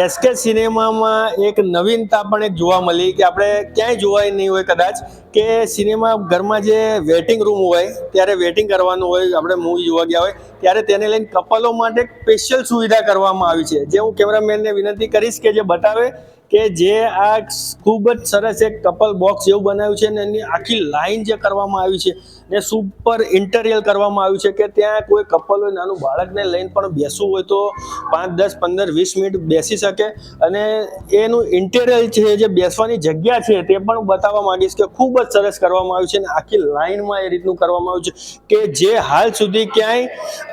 SK સિનેમામાં એક નવીનતા પણ એક જોવા મળી કે આપણે ક્યાંય જોવાય નહીં હોય કદાચ કે સિનેમા ઘરમાં જે વેટિંગ રૂમ હોય ત્યારે વેટિંગ કરવાનું હોય, આપણે મૂવી જોવા ગયા હોય ત્યારે તેને લઈને કપલો માટે સ્પેશિયલ સુવિધા કરવામાં આવી છે, જે હું કેમેરામેનને વિનંતી કરીશ કે જે બતાવે કે જે આ ખૂબ જ સરસ એક કપલ બોક્સ જેવું બનાવ્યું છે ને એની આખી લાઈન જે કરવામાં આવી છે ને સુપર ઇન્ટેરિયર કરવામાં આવ્યું છે કે ત્યાં કોઈ કપલ હોય નાનું બાળકને લઈને પણ બેસવું હોય તો 5, 10, 15, 20 મિનિટ બેસી શકે અને એનું ઇન્ટેરિયર છે જે બેસવાની જગ્યા છે તે પણ બતાવવા માંગીશ કે ખૂબ જ સરસ કરવામાં આવ્યું છે અને આખી લાઈનમાં એ રીતનું કરવામાં આવ્યું છે કે જે હાલ સુધી ક્યાંય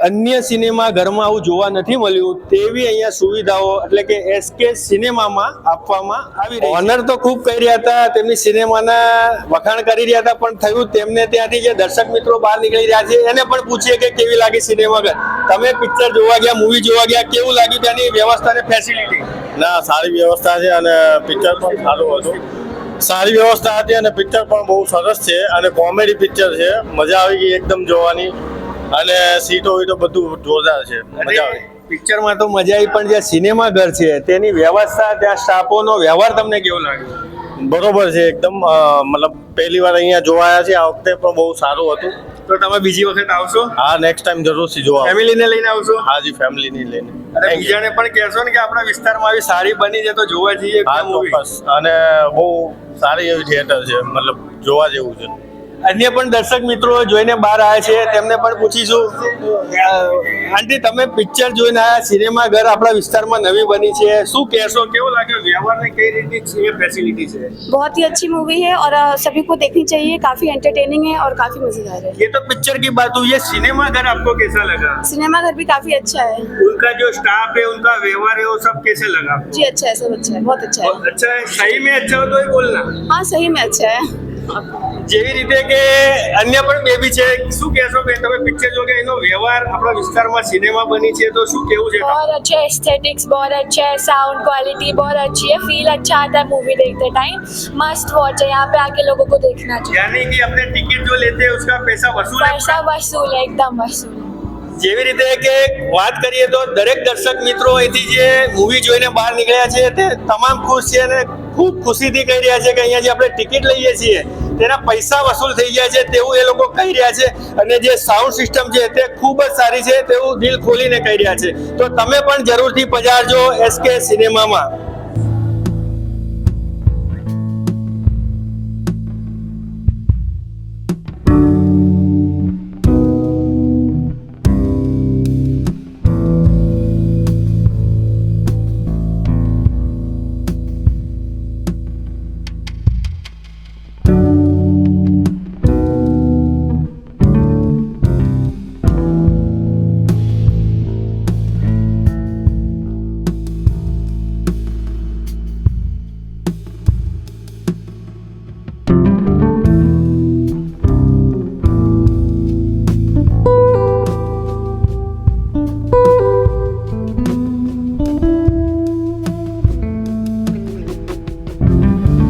અન્ય સિનેમા ઘરમાં આવું જોવા નથી મળ્યું તેવી અહીંયા સુવિધાઓ એટલે કે એસકે સિનેમામાં આપવામાં આવી રહી છે. ઓનર તો ખૂબ કહી રહ્યા હતા, તેમની સિનેમાના વખાણ કરી રહ્યા હતા, પણ થયું તેમને ત્યાંથી જે દર્શક મિત્રો બહાર નીકળી રહ્યા છે એને પણ પૂછીએ કે કેવી લાગી સિનેમાઘર. તમે પિક્ચર જોવા ગયા, મૂવી જોવા ગયા, કેવું લાગ્યું ત્યાંની વ્યવસ્થા અને ફેસિલિટી? ના, સારી વ્યવસ્થા છે અને પિક્ચર પણ સારું હતું. સારી વ્યવસ્થા હતી અને પિક્ચર પણ બહુ સરસ છે અને કોમેડી પિક્ચર છે. મજા આવી ગઈ એકદમ જોવાની અને સીટો વીટો બધું જોરદાર છે. મજા આવી. પિક્ચરમાં તો મજા આવી, પણ જે સિનેમા ઘર છે તેની વ્યવસ્થા, ત્યાં સ્ટાફોનો વ્યવહાર તમને કેવો લાગ્યો? બરોબર છે એકદમ. મતલબ પહેલી વાર અહીંયા જોવાયા છે, આ વખતે પણ બહુ સારું હતું. તો તમે બીજી વખત આવશો? હા, નેક્સ્ટ ટાઈમ જરૂરથી જોવા. ફેમિલીને લઈને આવશો? હાજી, ફેમિલીને લઈને. અને બીજાને પણ કહેશો ને કે આપણા વિસ્તારમાં આવી સારી બની છે તો જોવા જઈએ. હા, ચોક્કસ. અને બહુ સારી એવી થિયેટર છે, મતલબ જોવા જેવું છે. અન્ય પણ દર્શક મિત્રો જોઈને બહાર આવ્યા છે, તેમને પણ પૂછીશું. આંટી, તમે પિક્ચર જોઈને આવ્યા, સિનેમા ઘર આપણા વિસ્તારમાં નવી બની છે, શું કહેશો? કેવો લાગ્યો વ્યવહાર ને કઈ રીતની ફેસિલિટી છે? बहुत ही अच्छी मूवी है और सभी को देखनी चाहिए. काफी एंटरटेनिंग है और काफी मजेदार है. ये तो पिक्चर की बात हुई, ये सिनेमा घर आपको कैसा लगा? सिनेमा घर भी काफी अच्छा है. उनका जो स्टाफ है, उनका व्यवहार है, वो सब कैसे लगा? जी अच्छा है, सब अच्छा है, बहुत अच्छा है. अच्छा है, सही में अच्छा हो तो ही बोलना. हाँ, सही में अच्छा है. જેવી રીતે કે અન્ય પણ બેબી છે, શું કહેશો કે તમે પિક્ચર જો કે એનો વ્યવહાર આપણા વિસ્તારમાં સિનેમા બની છે તો શું કેવું છે? बहुत अच्छे एस्थेटिक्स, बहुत अच्छे है, साउंड क्वालिटी बहुत अच्छी है, फील अच्छा आता है मूवी देखते टाइम. मस्त वॉच है, यहाँ पे आके लोगों को देखना चाहिए. यानी कि अपने टिकट जो लेते हैं उसका पैसा वसूल है? पैसा वसूल है, एकदम वसूल है. જેવી રીતે કે વાત કરીએ તો દરેક દર્શક મિત્રો અહીંથી જે મૂવી જોઈને બહાર નીકળ્યા છે તે તમામ ખુશ છે અને ખૂબ ખુશીથી કહી રહ્યા છે કે અહીંયા જે આપણે ટિકિટ લઈએ છીએ તેના પૈસા વસૂલ થઈ ગયા છે તેવું એ લોકો કહી રહ્યા છે અને જે સાઉન્ડ સિસ્ટમ છે તે ખૂબ જ સારી છે તેવું દિલ ખોલીને કહી રહ્યા છે. તો તમે પણ જરૂરથી પધારજો એસકે સિનેમામાં.